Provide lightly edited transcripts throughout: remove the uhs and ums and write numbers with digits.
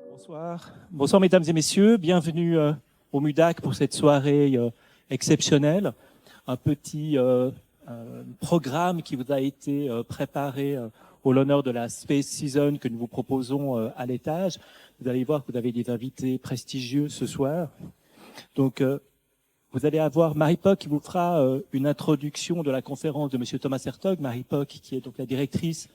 Bonsoir. Bonsoir mesdames et messieurs, bienvenue au MUDAC pour cette soirée exceptionnelle. Un petit programme qui vous a été préparé au l'honneur de la Space Season que nous vous proposons à l'étage. Vous allez voir que vous avez des invités prestigieux ce soir. Donc vous allez avoir Marie Poc qui vous fera une introduction de la conférence de Monsieur Thomas Hertog. Marie Poc qui est donc la directrice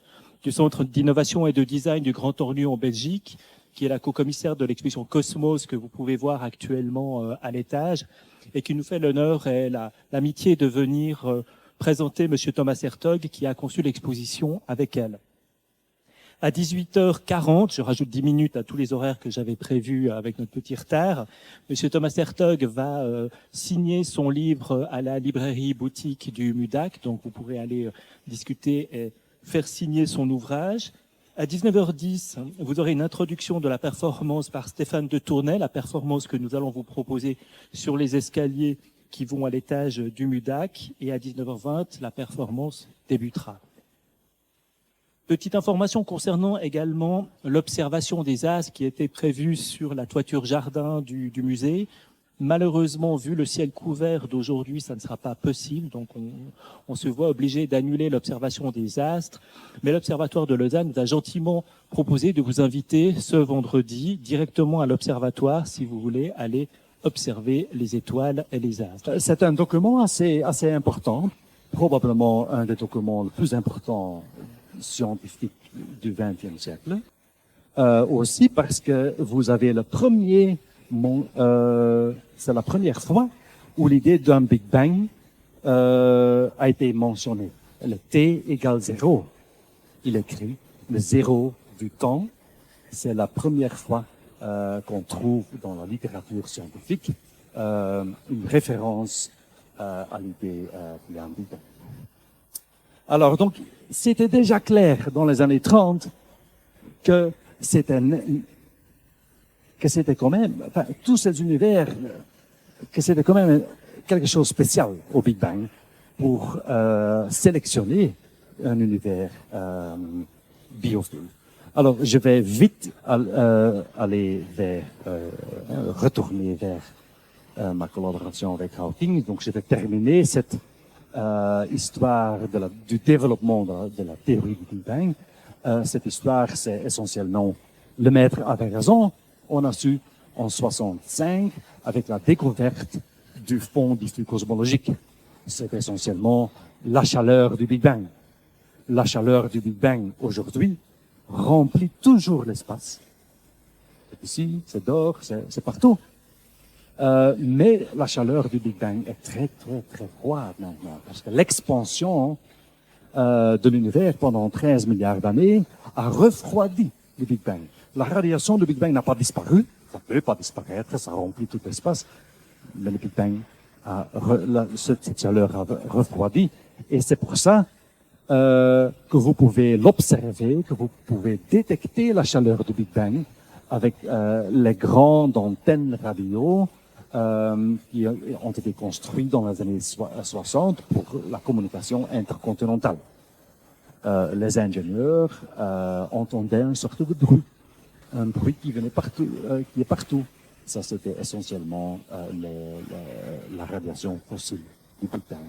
du Centre d'innovation et de design du Grand Ornu en Belgique, qui est la co-commissaire de l'exposition Cosmos que vous pouvez voir actuellement à l'étage, et qui nous fait l'honneur et l'amitié de venir présenter Monsieur Thomas Hertog, qui a conçu l'exposition avec elle. À 18h40, je rajoute 10 minutes à tous les horaires que j'avais prévus avec notre petit retard, Monsieur Thomas Hertog va signer son livre à la librairie boutique du MUDAC, donc vous pourrez aller discuter et faire signer son ouvrage. À 19h10, vous aurez une introduction de la performance par Stéphane de Tournai, la performance que nous allons vous proposer sur les escaliers qui vont à l'étage du MUDAC. Et à 19h20, la performance débutera. Petite information concernant également l'observation des astres qui était prévue sur la toiture jardin du musée. Malheureusement, vu le ciel couvert d'aujourd'hui, ça ne sera pas possible. Donc, on se voit obligé d'annuler l'observation des astres. Mais l'Observatoire de Lausanne nous a gentiment proposé de vous inviter ce vendredi directement à l'Observatoire si vous voulez aller observer les étoiles et les astres. C'est un document assez important, probablement un des documents les plus importants scientifiques du XXe siècle. Aussi parce que vous avez le premier... c'est la première fois où l'idée d'un Big Bang a été mentionnée. Le T égale 0. Il écrit le zéro du temps. C'est la première fois qu'on trouve dans la littérature scientifique une référence à l'idée d'un Big Bang. Alors donc, c'était déjà clair dans les années 30 que c'était quand même, enfin, tous ces univers, que c'était quand même quelque chose de spécial au Big Bang pour sélectionner un univers biophile. Alors, je vais vite aller retourner vers ma collaboration avec Hawking. Donc, je vais terminer cette histoire du développement de la théorie du Big Bang. Cette histoire, c'est essentiellement le maître avait raison. On a su en 65 avec la découverte du fond diffus cosmologique. C'est essentiellement la chaleur du Big Bang. La chaleur du Big Bang aujourd'hui remplit toujours l'espace. C'est ici, c'est dehors, c'est partout. Mais la chaleur du Big Bang est très froide maintenant, parce que l'expansion de l'univers pendant 13 milliards d'années a refroidi le Big Bang. La radiation du Big Bang n'a pas disparu, ça peut pas disparaître, ça remplit tout l'espace, mais le Big Bang cette chaleur a refroidi, et c'est pour ça que vous pouvez l'observer, que vous pouvez détecter la chaleur du Big Bang avec les grandes antennes radio qui ont été construites dans les années 60 pour la communication intercontinentale. Les ingénieurs entendaient une sorte de bruit. Un bruit qui venait partout, qui est partout. Ça, c'était essentiellement la radiation fossile du Big Bang.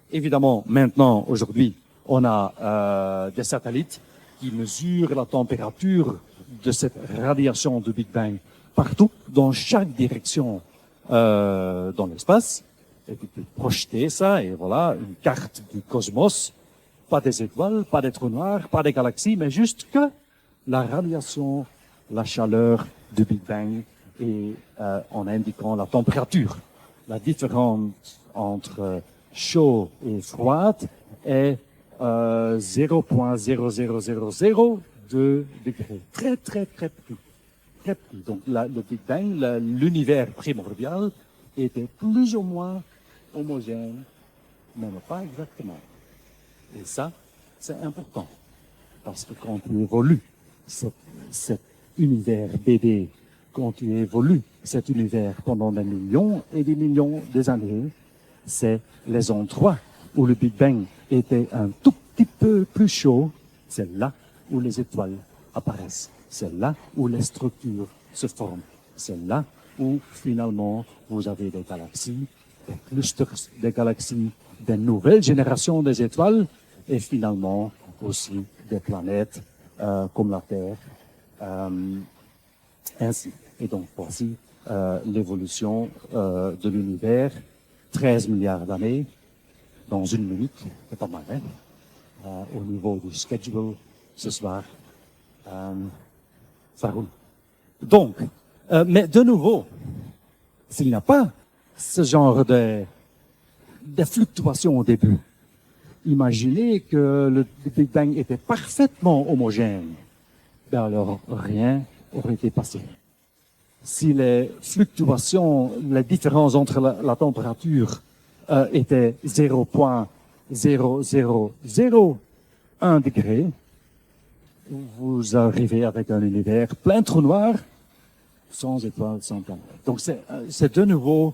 Évidemment, maintenant, aujourd'hui, on a des satellites qui mesurent la température de cette radiation du Big Bang partout, dans chaque direction dans l'espace. Et puis, projeter ça, et voilà, une carte du cosmos. Pas des étoiles, pas des trous noirs, pas des galaxies, mais juste que la radiation, la chaleur du Big Bang et en indiquant la température. La différence entre chaud et froide est 0,0002 degrés. Très petit. Donc le Big Bang, l'univers primordial, était plus ou moins homogène, mais pas exactement. Et ça, c'est important. Parce que quand tu évolues cet univers bébé, quand tu évolues cet univers pendant des millions et des millions d'années, c'est les endroits où le Big Bang était un tout petit peu plus chaud C'est là où les étoiles apparaissent. C'est là où les structures se forment. C'est là où, finalement, vous avez des galaxies, des clusters de galaxies, des nouvelles générations des étoiles, et finalement aussi des planètes comme la Terre, ainsi. Et donc, voici l'évolution de l'univers, 13 milliards d'années, dans une minute, c'est pas mal, hein? Au niveau du schedule, ce soir, ça roule. Donc, mais de nouveau, s'il n'y a pas ce genre de fluctuations au début, imaginez que le Big Bang était parfaitement homogène, ben alors rien aurait été passé. Si les fluctuations, les différences entre la température étaient 0,0001 degré, vous arrivez avec un univers plein de trous noirs, sans étoiles, sans planètes. Donc c'est de nouveau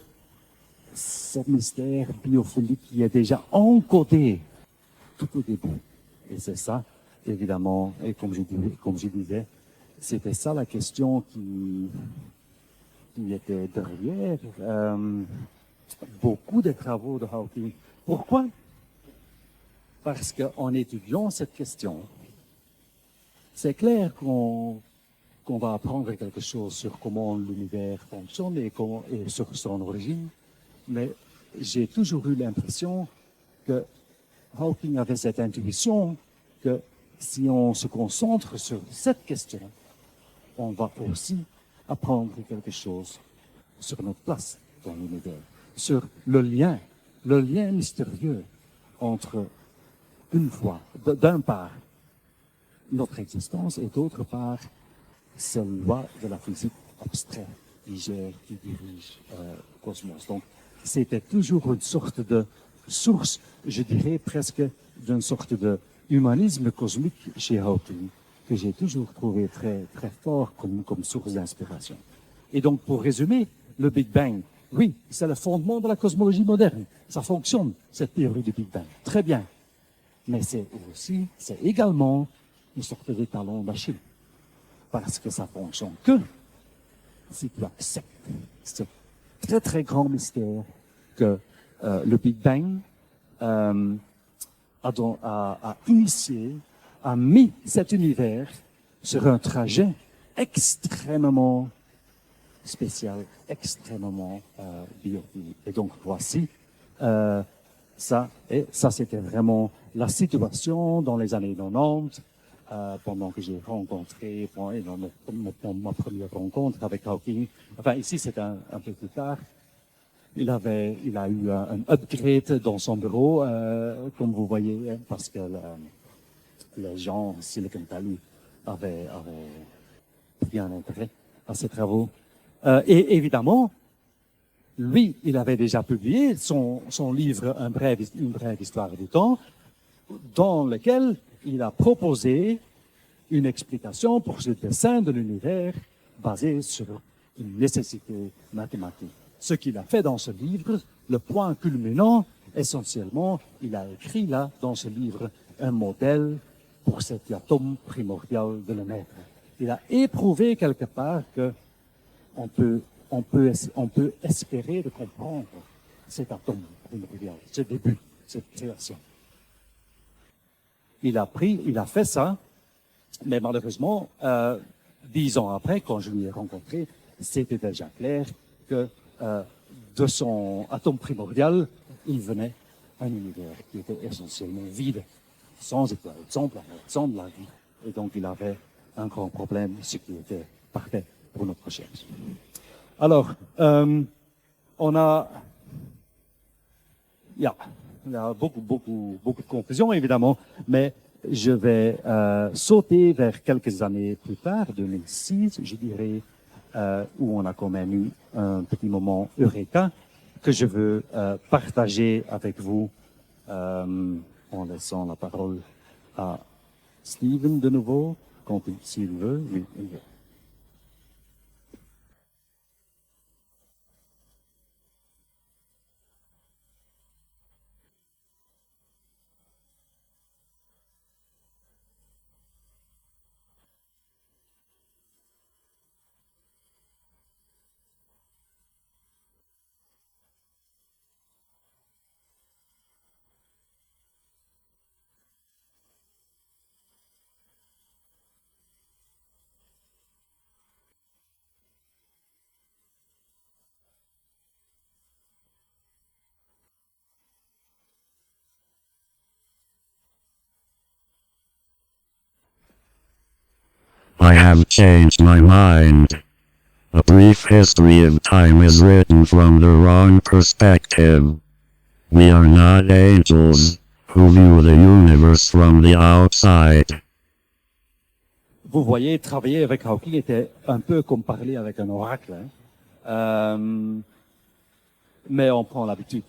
ce mystère biophysique qui est déjà encodé tout au début. Et c'est ça, évidemment, et comme je disais, c'était ça la question qui était derrière beaucoup de travaux de Hawking. Pourquoi? Parce qu'en étudiant cette question, c'est clair qu'on va apprendre quelque chose sur comment l'univers fonctionne et sur son origine, mais j'ai toujours eu l'impression que Hawking avait cette intuition que si on se concentre sur cette question, on va aussi apprendre quelque chose sur notre place dans l'univers, sur le lien mystérieux entre, une fois, d'un part, notre existence et d'autre part, ces lois de la physique abstraite qui dirige le cosmos. Donc, c'était toujours une sorte de source, je dirais presque d'une sorte de humanisme cosmique chez Hawking, que j'ai toujours trouvé très, très fort comme source d'inspiration. Et donc, pour résumer, le Big Bang, oui, c'est le fondement de la cosmologie moderne. Ça fonctionne, cette théorie du Big Bang. Très bien. Mais c'est également une sorte de talon d'Achille. Parce que ça fonctionne que si tu acceptes ce très, très grand mystère que le Big Bang a initié, a mis cet univers sur un trajet extrêmement spécial, extrêmement biophilique. Et donc, voici ça c'était vraiment la situation dans les années 90, pendant que j'ai rencontré, dans ma première rencontre avec Hawking. Enfin, ici, c'est un peu plus tard. Il a eu un upgrade dans son bureau, comme vous voyez, parce que les gens Silicon Valley avaient pris un intérêt à ses travaux. Et évidemment, lui, il avait déjà publié son livre Une brève histoire du temps, dans lequel il a proposé une explication pour ce dessin de l'univers basé sur une nécessité mathématique. Ce qu'il a fait dans ce livre, le point culminant, essentiellement, il a écrit là, dans ce livre, un modèle pour cet atome primordial de l'univers. Il a éprouvé quelque part que on peut espérer de comprendre cet atome primordial, ce début, cette création. Il a fait ça, mais malheureusement, 10 ans après, quand je lui ai rencontré, c'était déjà clair que de son atome primordial, il venait un univers qui était essentiellement vide, sans étoiles, sans planètes, sans de la vie. Et donc, il avait un grand problème, ce qui était parfait pour notre recherche. Alors, on a... Il y a beaucoup de confusion, évidemment, mais je vais sauter vers quelques années plus tard, 2006, je dirais, où on a quand même eu un petit moment eureka que je veux partager avec vous en laissant la parole à Steven de nouveau, s'il veut. Oui, il veut. I have changed my mind. A brief history of time is written from the wrong perspective. We are not angels who view the universe from the outside. Vous voyez, travailler avec Hawking était un peu comme parler avec un oracle. Hein. Mais on prend l'habitude.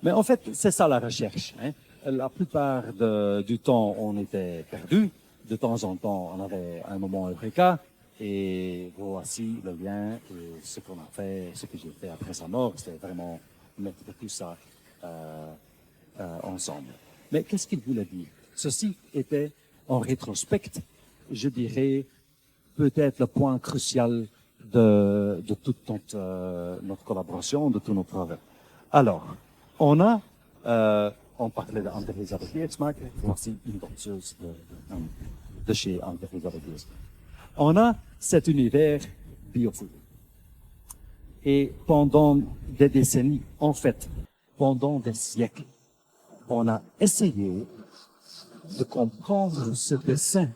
Mais en fait, c'est ça la recherche. Hein. La plupart du temps, on était perdu. De temps en temps, on avait un moment eureka. Et voici le lien et ce qu'on a fait, ce que j'ai fait après sa mort, c'était vraiment mettre tout ça ensemble. Mais qu'est-ce qu'il voulait dire? Ceci était, en rétrospect, je dirais, peut-être le point crucial de toute notre collaboration, de tout notre travail. Alors, on parlait d'Anne-Elisabeth Geertsma, voici une danseuse de chez Anne-Elisabeth Geertsma. On a cet univers biophysique. Et pendant des décennies, en fait, pendant des siècles, on a essayé de comprendre ce dessin,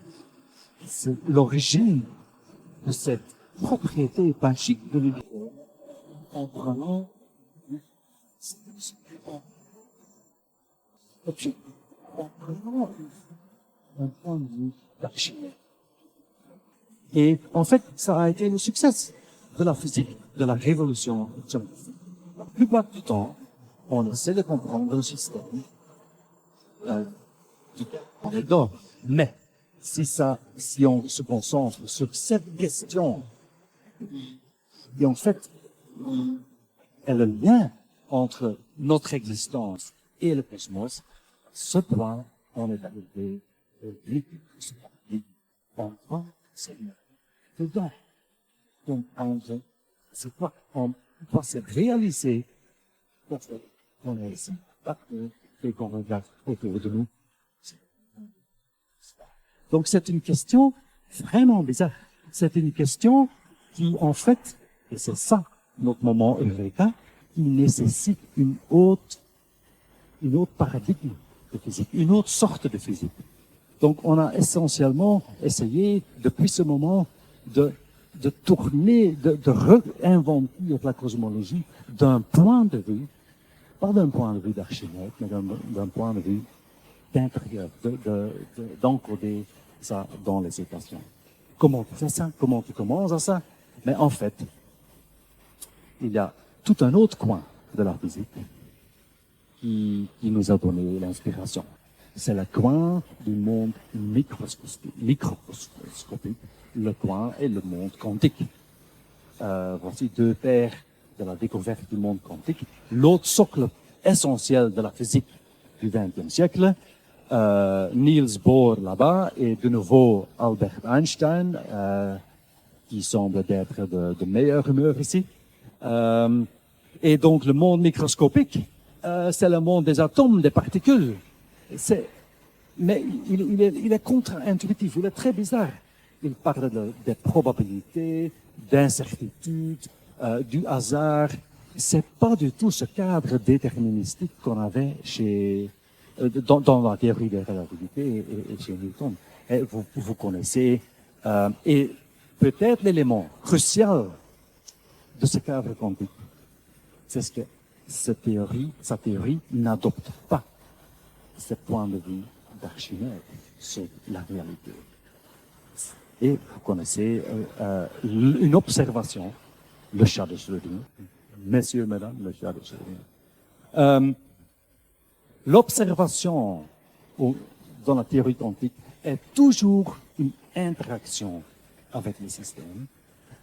l'origine de cette propriété magique de l'univers, en prenant un point de vue d'Archimède. Et en fait, ça a été le succès de la physique, de la révolution scientifique. La plupart du temps, on essaie de comprendre le système on est dedans. Mais si on se concentre sur cette question, et en fait, est le lien entre notre existence et le cosmos, ce point, on est arrivé au début de ce paradigme. Enfin, c'est dedans. Donc, c'est quoi? On va se réaliser qu'on est ici, partout, et qu'on regarde autour de nous. Donc, c'est une question vraiment bizarre. C'est une question qui, en fait, et c'est ça, notre moment eureka, qui nécessite une autre paradigme de physique, une autre sorte de physique. Donc, on a essentiellement essayé, depuis ce moment, de tourner, de réinventer la cosmologie d'un point de vue, pas d'un point de vue d'Archimède, mais d'un point de vue d'intérieur, d'encoder ça dans les équations. Comment tu fais ça? Comment tu commences à ça? Mais en fait, il y a tout un autre coin de la physique qui nous a donné l'inspiration. C'est le coin du monde microscopique, le coin et le monde quantique. Voici deux paires de la découverte du monde quantique. L'autre socle essentiel de la physique du XXe siècle, Niels Bohr là-bas, et de nouveau Albert Einstein, qui semble être de meilleure humeur ici. Et donc le monde microscopique, c'est le monde des atomes, des particules. Mais il est contre-intuitif, il est très bizarre. Il parle des probabilités, d'incertitude, du hasard. C'est pas du tout ce cadre déterministique qu'on avait dans la théorie de la relativité et chez Newton. Et vous connaissez, et peut-être l'élément crucial de ce cadre quantique, c'est ce que sa théorie n'adopte pas ce point de vue d'Archimède sur la réalité. Et vous connaissez une observation, le chat de Schrödinger. Messieurs, mesdames, le chat de Schrödinger. L'observation dans la théorie quantique est toujours une interaction avec les systèmes.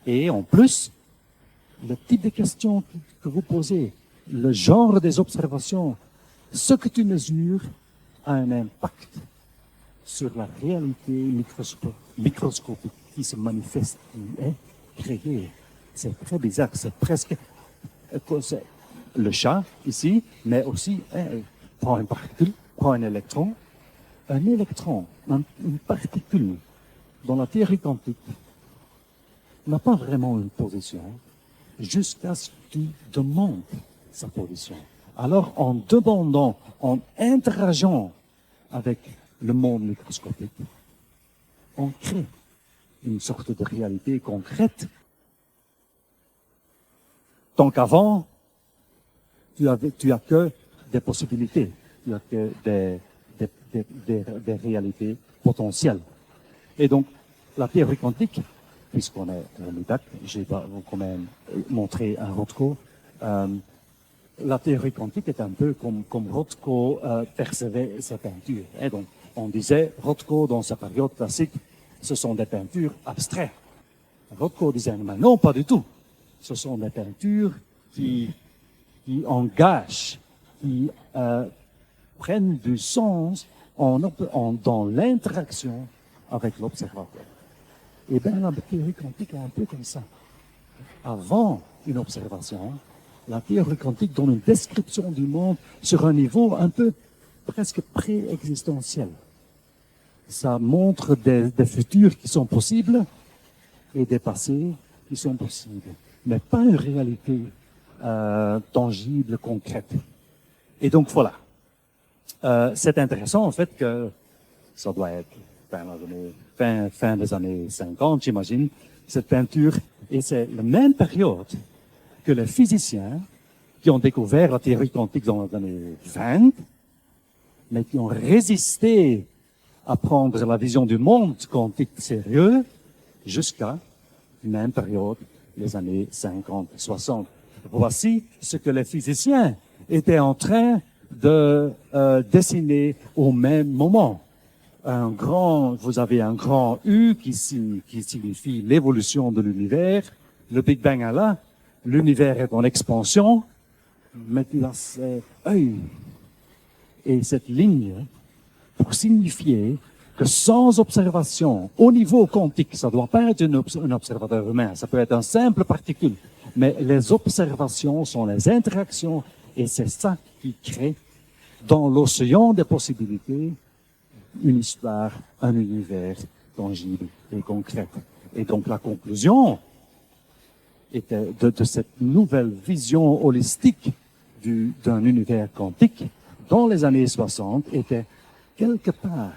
Et en plus, le type de questions que vous posez, le genre des observations, ce que tu mesures a un impact sur la réalité microscopique qui se manifeste, qui est créée. C'est très bizarre, c'est presque le chat ici, mais aussi prend une particule, prend un électron. Un électron, une particule, dans la théorie quantique, n'a pas vraiment une position jusqu'à ce que tu demandes sa position. Alors, en demandant, en interageant avec le monde microscopique, on crée une sorte de réalité concrète. Donc avant, tu as que des possibilités, tu as que des réalités potentielles. Et donc, la théorie quantique, puisqu'on est au MUDAC, je vais vous quand même montrer un Rothko. La théorie quantique est un peu comme Rothko percevait sa peinture. Et donc, on disait, Rothko, dans sa période classique, ce sont des peintures abstraites. Rothko disait, mais non, pas du tout. Ce sont des peintures qui engagent, qui prennent du sens dans l'interaction avec l'observateur. Et bien, la théorie quantique est un peu comme ça. Avant une observation, la théorie quantique donne une description du monde sur un niveau un peu presque pré-existentiel. Ça montre des futurs qui sont possibles et des passés qui sont possibles, mais pas une réalité tangible, concrète. Et donc voilà. C'est intéressant en fait que ça doit être fin des années 50, j'imagine, cette peinture. Et c'est la même période que les physiciens qui ont découvert la théorie quantique dans les années 20, mais qui ont résisté à prendre la vision du monde quantique sérieux jusqu'à la même période, les années 50-60. Voici ce que les physiciens étaient en train de dessiner au même moment. Vous avez un grand U qui signifie l'évolution de l'univers. Le Big Bang est là. L'univers est en expansion. Mais tu as cet œil et cette ligne pour signifier que sans observation, au niveau quantique, ça ne doit pas être un observateur humain, ça peut être un simple particule, mais les observations sont les interactions et c'est ça qui crée dans l'océan des possibilités une histoire, un univers tangible et concret. Et donc la conclusion était de cette nouvelle vision holistique d'un univers quantique dans les années 60 était quelque part,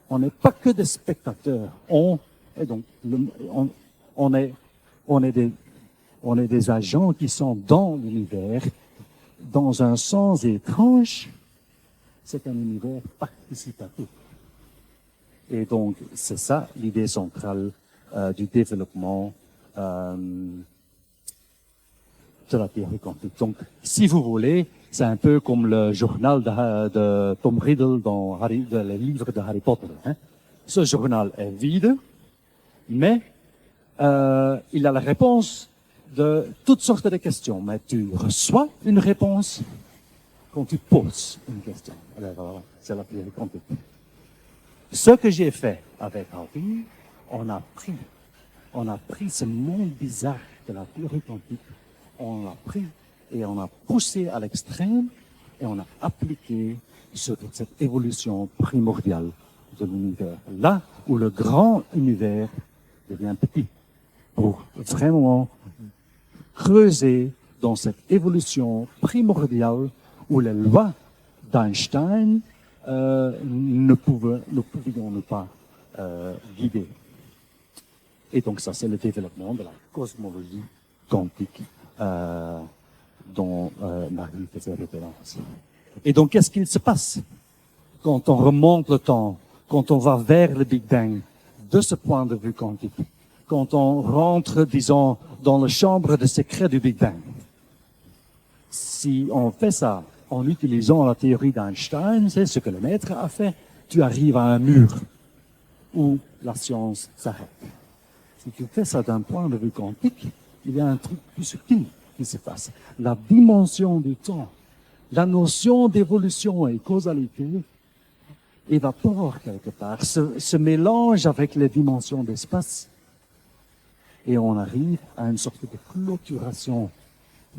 on n'est pas que des spectateurs, on est des agents qui sont dans l'univers, dans un sens étrange, c'est un univers participatif. Et donc, c'est ça l'idée centrale du développement de la théorie quantique. Donc, si vous voulez, c'est un peu comme le journal de Tom Riddle dans les livres de Harry Potter. Hein. Ce journal est vide, mais il a la réponse de toutes sortes de questions. Mais tu reçois une réponse quand tu poses une question. Alors, voilà, c'est la théorie quantique. Ce que j'ai fait avec Harvey, on a pris ce monde bizarre de la théorie quantique, on l'a pris et on a poussé à l'extrême et on a appliqué sur cette évolution primordiale de l'univers. Là où le grand univers devient petit, pour vraiment creuser dans cette évolution primordiale où les lois d'Einstein ne pouvions pas guider. Et donc ça, c'est le développement de la cosmologie quantique dont Marie faisait référence. Et donc, qu'est-ce qu'il se passe quand on remonte le temps, quand on va vers le Big Bang, de ce point de vue quantique, quand on rentre, disons, dans la chambre de secret du Big Bang? Si on fait ça en utilisant la théorie d'Einstein, c'est ce que le maître a fait, tu arrives à un mur où la science s'arrête. Si tu fais ça d'un point de vue quantique, il y a un truc plus subtil qui se passe. La dimension du temps, la notion d'évolution et causalité évapore quelque part, se mélange avec les dimensions d'espace et on arrive à une sorte de clôturation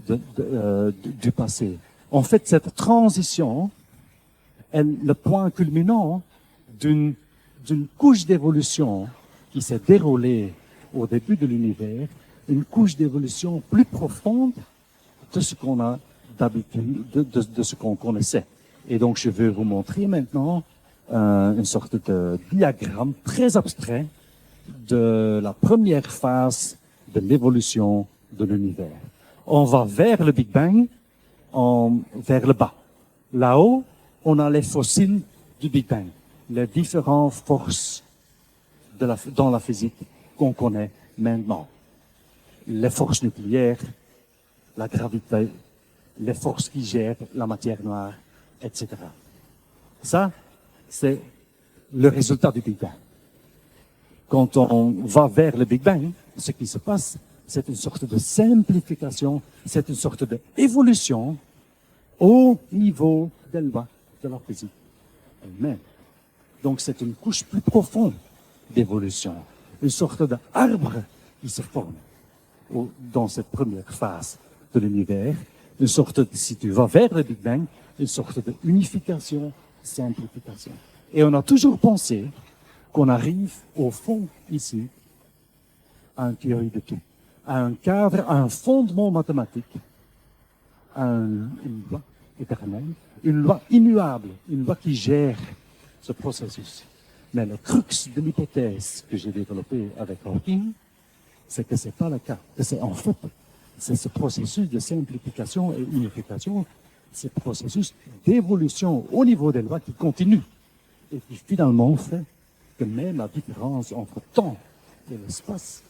du passé. En fait, cette transition est le point culminant d'une couche d'évolution qui s'est déroulée au début de l'univers, une couche d'évolution plus profonde de ce qu'on a d'habitude, de ce qu'on connaissait. Et donc, je vais vous montrer maintenant une sorte de diagramme très abstrait de la première phase de l'évolution de l'univers. On va vers le Big Bang, vers le bas. Là-haut, on a les fossiles du Big Bang, les différentes forces dans la physique qu'on connaît maintenant. Les forces nucléaires, la gravité, les forces qui gèrent la matière noire, etc. Ça, c'est le résultat du Big Bang. Quand on va vers le Big Bang, ce qui se passe, c'est une sorte de simplification, c'est une sorte d'évolution au niveau des lois de la physique elle-même. Donc c'est une couche plus profonde d'évolution, une sorte d'arbre qui se forme dans cette première phase de l'univers, une sorte de, si tu vas vers le Big Bang, une sorte d'unification, simplification. Et on a toujours pensé qu'on arrive au fond ici à une théorie de tout, à un cadre, à un fondement mathématique, à une loi éternelle, une loi immuable, une loi qui gère ce processus. Mais le crux de l'hypothèse que j'ai développée avec Hawking, c'est que c'est pas le cas. C'est en fait, c'est ce processus de simplification et unification, ce processus d'évolution au niveau des lois qui continue et qui finalement fait que même la différence entre temps et l'espace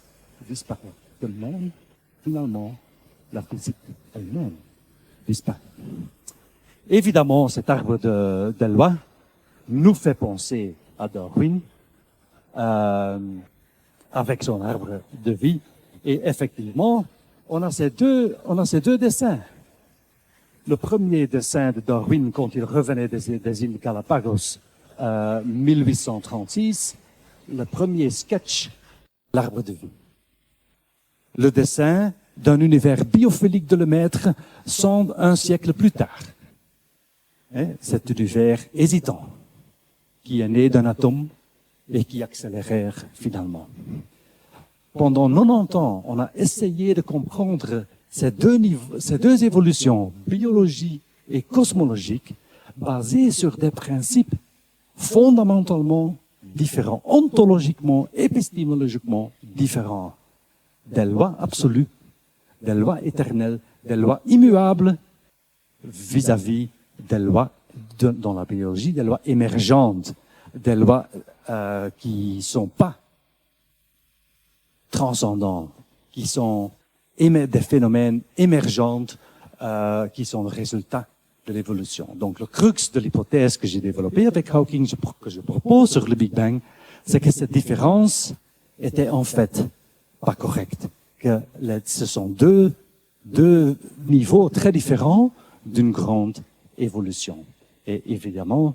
disparaît. Que même, finalement, la physique elle-même disparaît. Évidemment, cet arbre de loi nous fait penser à Darwin avec son arbre de vie. Et effectivement, on a ces deux dessins. Le premier dessin de Darwin quand il revenait des îles Galapagos, 1836, le premier sketch, l'arbre de vie. Le dessin d'un univers biophilique de Lemaître semble un siècle plus tard. Cet univers hésitant, qui est né d'un atome et qui accélère finalement. Pendant 90 ans, on a essayé de comprendre ces deux évolutions, biologiques et cosmologiques, basées sur des principes fondamentalement différents, ontologiquement, épistémologiquement différents. Des lois absolues, des lois éternelles, des lois immuables vis-à-vis des lois dans la biologie, des lois émergentes, des lois qui sont pas transcendants, qui sont des phénomènes émergents qui sont le résultat de l'évolution. Donc le crux de l'hypothèse que j'ai développée avec Hawking, que je propose sur le Big Bang, c'est que cette différence était en fait pas correcte, que ce sont deux niveaux très différents d'une grande évolution. Et évidemment,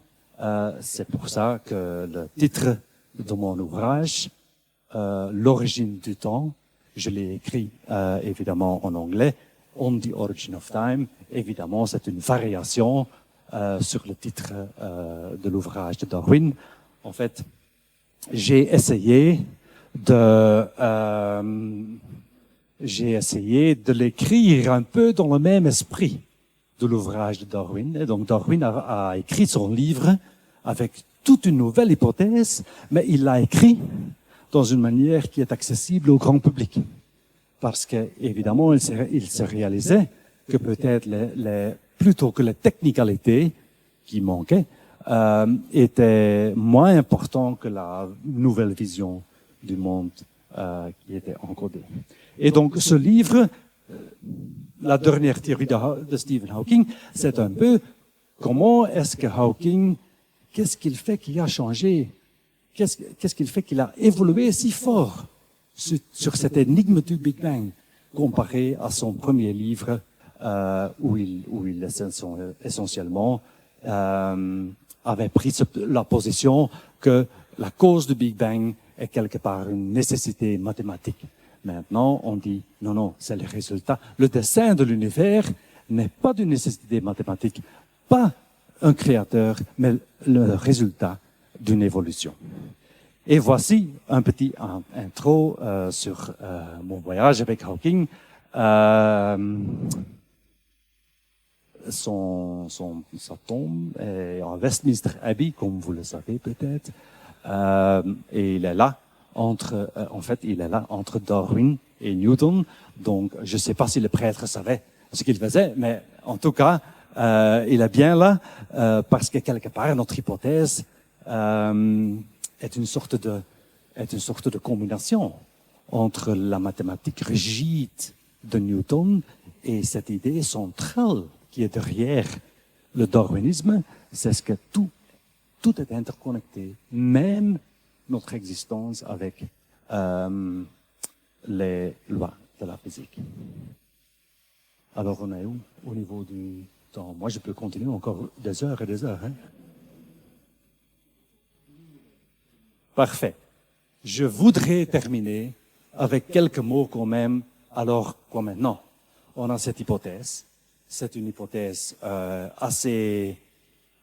c'est pour ça que le titre de mon ouvrage, L'origine du temps, je l'ai écrit évidemment en anglais, On the Origin of Time. Évidemment, c'est une variation sur le titre de l'ouvrage de Darwin. En fait, j'ai essayé de l'écrire un peu dans le même esprit de l'ouvrage de Darwin. Et donc Darwin a écrit son livre avec toute une nouvelle hypothèse, mais il l'a écrit dans une manière qui est accessible au grand public. Parce que, évidemment, il se réalisait que peut-être plutôt que les technicalités qui manquaient, étaient moins importantes que la nouvelle vision du monde qui était encodée. Et donc, ce livre, la dernière théorie de Stephen Hawking, c'est un peu comment est-ce que Hawking, qu'est-ce qu'il fait qui a changé? Qu'est-ce qu'il fait qu'il a évolué si fort sur cette énigme du Big Bang comparé à son premier livre où il essentiellement avait pris la position que la cause du Big Bang est quelque part une nécessité mathématique. Maintenant, on dit non, c'est le résultat. Le dessin de l'univers n'est pas d'une nécessité mathématique, pas un créateur, mais le résultat d'une évolution. Et voici un petit intro sur mon voyage avec Hawking. Sa tombe est en Westminster Abbey, comme vous le savez peut-être. Et il est là, en fait, il est là entre Darwin et Newton. Donc, je ne sais pas si le prêtre savait ce qu'il faisait, mais en tout cas, il est bien là parce que quelque part, notre hypothèse est une sorte de combinaison entre la mathématique rigide de Newton et cette idée centrale qui est derrière le darwinisme, c'est ce que tout est interconnecté, même notre existence avec les lois de la physique. Alors on est où au niveau du temps? Moi je peux continuer encore des heures et des heures. Hein? Parfait. Je voudrais terminer avec quelques mots quand même. Alors quoi maintenant? On a cette hypothèse. C'est une hypothèse assez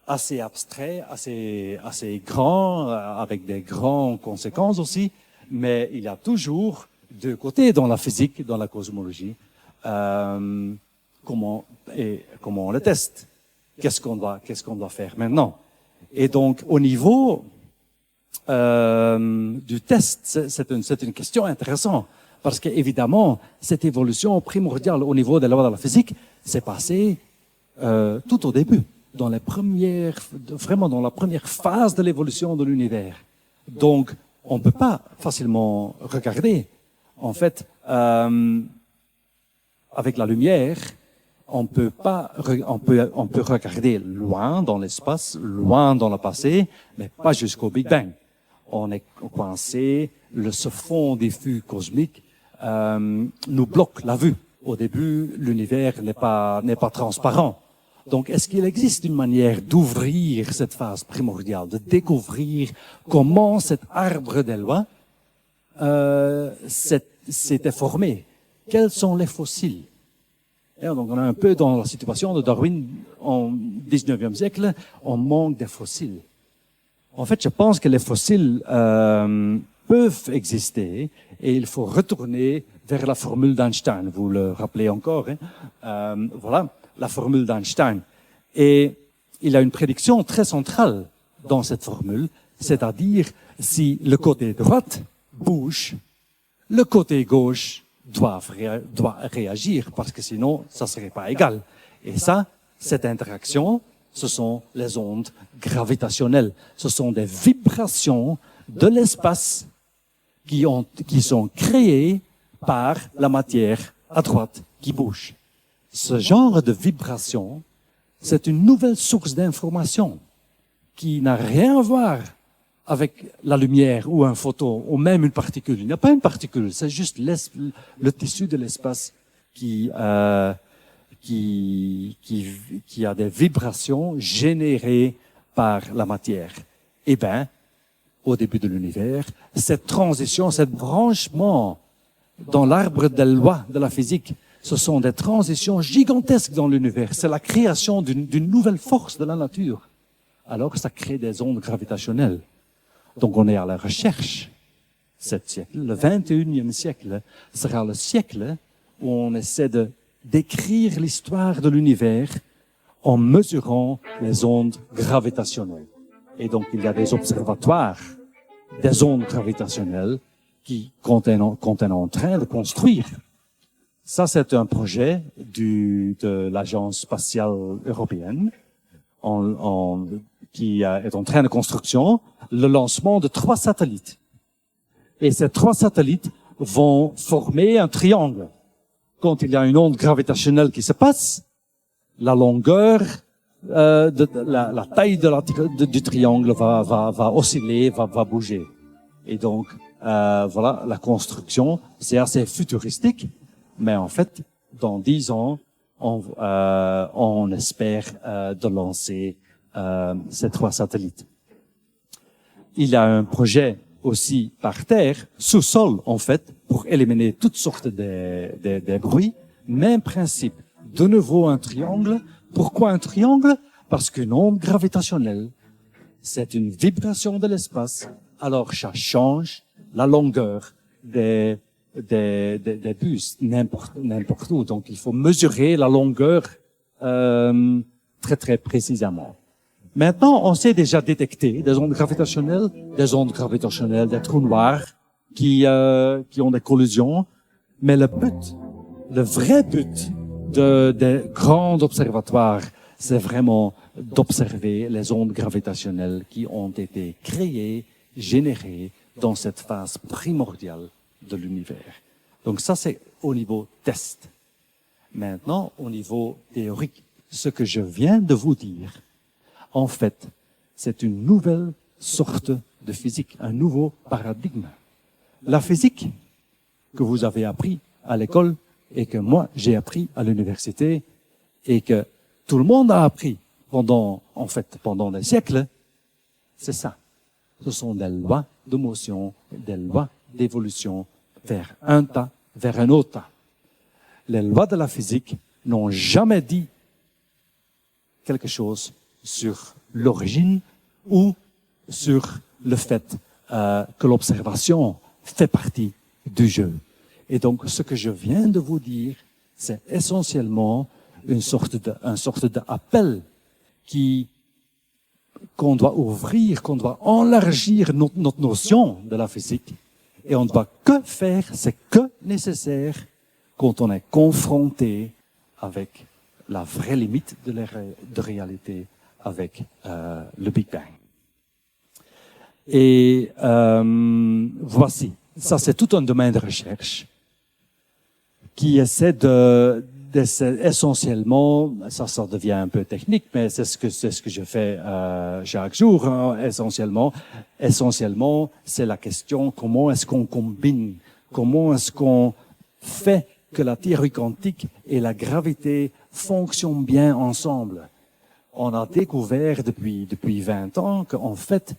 abstrait, assez grand, avec des grandes conséquences aussi, mais il y a toujours deux côtés dans la physique, dans la cosmologie. Comment on le teste? Qu'est-ce qu'on doit faire maintenant? Et donc, au niveau du test, c'est une question intéressante, parce qu'évidemment, cette évolution primordiale au niveau des lois de la physique s'est passée tout au début. Vraiment dans la première phase de l'évolution de l'univers. Donc, on ne peut pas facilement regarder. En fait, avec la lumière, on peut regarder loin dans l'espace, loin dans le passé, mais pas jusqu'au Big Bang. On est coincé, ce fond diffus cosmique nous bloque la vue. Au début, l'univers n'est pas transparent. Donc, est-ce qu'il existe une manière d'ouvrir cette phase primordiale, de découvrir comment cet arbre des lois s'était formé? Quels sont les fossiles? Et donc, on est un peu dans la situation de Darwin au 19e siècle, on manque des fossiles. En fait, je pense que les fossiles peuvent exister et il faut retourner vers la formule d'Einstein. Vous le rappelez encore, hein? Voilà. La formule d'Einstein. Et il y a une prédiction très centrale dans cette formule, c'est-à-dire si le côté droite bouge, le côté gauche doit réagir, parce que sinon, ça serait pas égal. Et ça, cette interaction, ce sont les ondes gravitationnelles. Ce sont des vibrations de l'espace qui sont créées par la matière à droite qui bouge. Ce genre de vibration, c'est une nouvelle source d'information qui n'a rien à voir avec la lumière ou un photon ou même une particule. Il n'y a pas une particule, c'est juste le tissu de l'espace qui a des vibrations générées par la matière. Eh bien, au début de l'univers, cette transition, cet branchement dans l'arbre des lois de la physique, ce sont des transitions gigantesques dans l'univers. C'est la création d'une nouvelle force de la nature. Alors ça crée des ondes gravitationnelles. Donc on est à la recherche. Cet siècle, le 21e siècle, sera le siècle où on essaie de décrire l'histoire de l'univers en mesurant les ondes gravitationnelles. Et donc il y a des observatoires des ondes gravitationnelles qu'on est en train de construire. Ça, c'est un projet de l'Agence spatiale européenne qui est en train de construction, le lancement de 3 satellites. Et ces 3 satellites vont former un triangle. Quand il y a une onde gravitationnelle qui se passe, la longueur, la taille du triangle va osciller, va bouger. Et donc, voilà, la construction, c'est assez futuristique. Mais en fait, dans 10 ans, on espère de lancer ces 3 satellites. Il y a un projet aussi par terre, sous-sol en fait, pour éliminer toutes sortes des bruits. Même principe. De nouveau un triangle. Pourquoi un triangle? Parce qu'une onde gravitationnelle, c'est une vibration de l'espace. Alors ça change la longueur des bus n'importe où. Donc, il faut mesurer la longueur très, très précisément. Maintenant, on sait déjà détecter des ondes gravitationnelles, des trous noirs, qui ont des collisions. Mais le vrai but des grands observatoires, c'est vraiment d'observer les ondes gravitationnelles qui ont été créées, générées dans cette phase primordiale de l'univers. Donc ça, c'est au niveau test. Maintenant, au niveau théorique, ce que je viens de vous dire, en fait, c'est une nouvelle sorte de physique, un nouveau paradigme. La physique que vous avez appris à l'école et que moi j'ai appris à l'université et que tout le monde a appris pendant des siècles, c'est ça. Ce sont des lois de motion, des lois d'évolution vers un tas, vers un autre tas. Les lois de la physique n'ont jamais dit quelque chose sur l'origine ou sur le fait que l'observation fait partie du jeu. Et donc, ce que je viens de vous dire, c'est essentiellement une sorte d'appel qu'on doit ouvrir, qu'on doit élargir notre notion de la physique. Et on ne doit que faire, c'est que nécessaire quand on est confronté avec la vraie limite de réalité, avec le Big Bang. Et voici, ça c'est tout un domaine de recherche qui essaie essentiellement, ça devient un peu technique, mais c'est ce que je fais chaque jour, hein, essentiellement, c'est la question comment est-ce qu'on combine, comment est-ce qu'on fait que la théorie quantique et la gravité fonctionnent bien ensemble. On a découvert depuis 20 ans qu'en fait,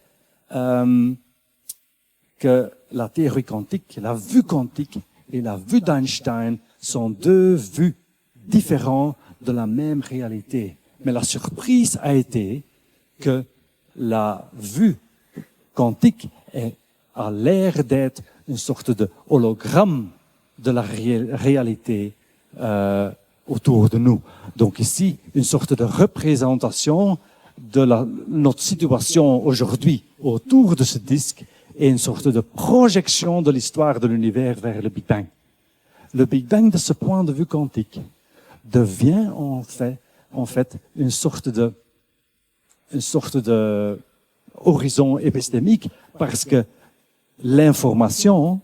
que la théorie quantique, la vue quantique et la vue d'Einstein sont deux vues différentes de la même réalité. Mais la surprise a été que la vue quantique a l'air d'être une sorte de hologramme de la réalité autour de nous. Donc ici, une sorte de représentation de notre situation aujourd'hui autour de ce disque et une sorte de projection de l'histoire de l'univers vers le Big Bang. Le Big Bang, de ce point de vue quantique, devient en fait une sorte de horizon épistémique parce que l'information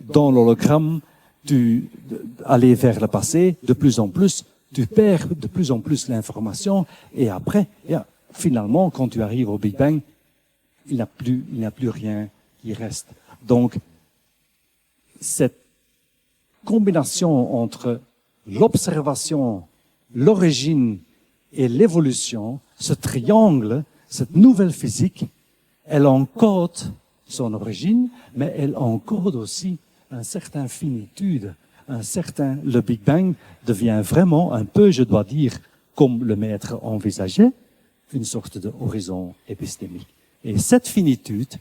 dans l'hologramme, aller vers le passé, de plus en plus, tu perds de plus en plus l'information et après, finalement, quand tu arrives au Big Bang, il n'y a plus rien qui reste. Donc, cette combinaison entre l'observation, l'origine et l'évolution, ce triangle, cette nouvelle physique, elle encode son origine, mais elle encode aussi une certaine finitude, le Big Bang devient vraiment un peu, je dois dire, comme le maître envisageait, une sorte d'horizon épistémique. Et cette finitude,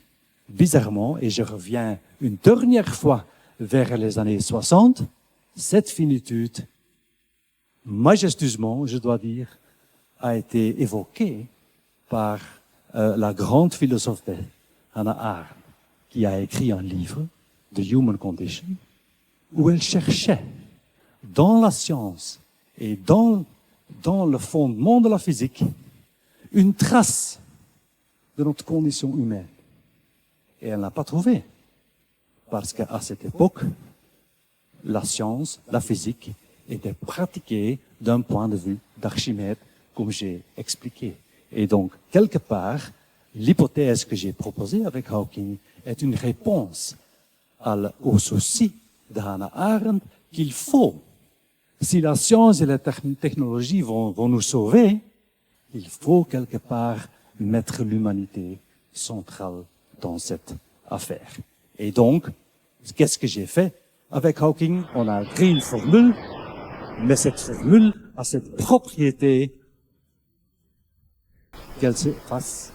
bizarrement, et je reviens une dernière fois vers les années 60, cette finitude, majestueusement, je dois dire, a été évoquée par la grande philosophe Hannah Arendt, qui a écrit un livre, The Human Condition, où elle cherchait, dans la science et dans le fondement de la physique, une trace de notre condition humaine. Et elle n'a pas trouvé. Parce qu'à cette époque, la science, la physique, était pratiquée d'un point de vue d'Archimède, comme j'ai expliqué. Et donc, quelque part, l'hypothèse que j'ai proposée avec Hawking est une réponse au souci de Hannah Arendt qu'il faut, si la science et la technologie vont nous sauver, il faut quelque part mettre l'humanité centrale dans cette affaire. Et donc, qu'est-ce que j'ai fait avec Hawking? On a écrit une formule, mais cette formule a cette propriété qu'elle s'efface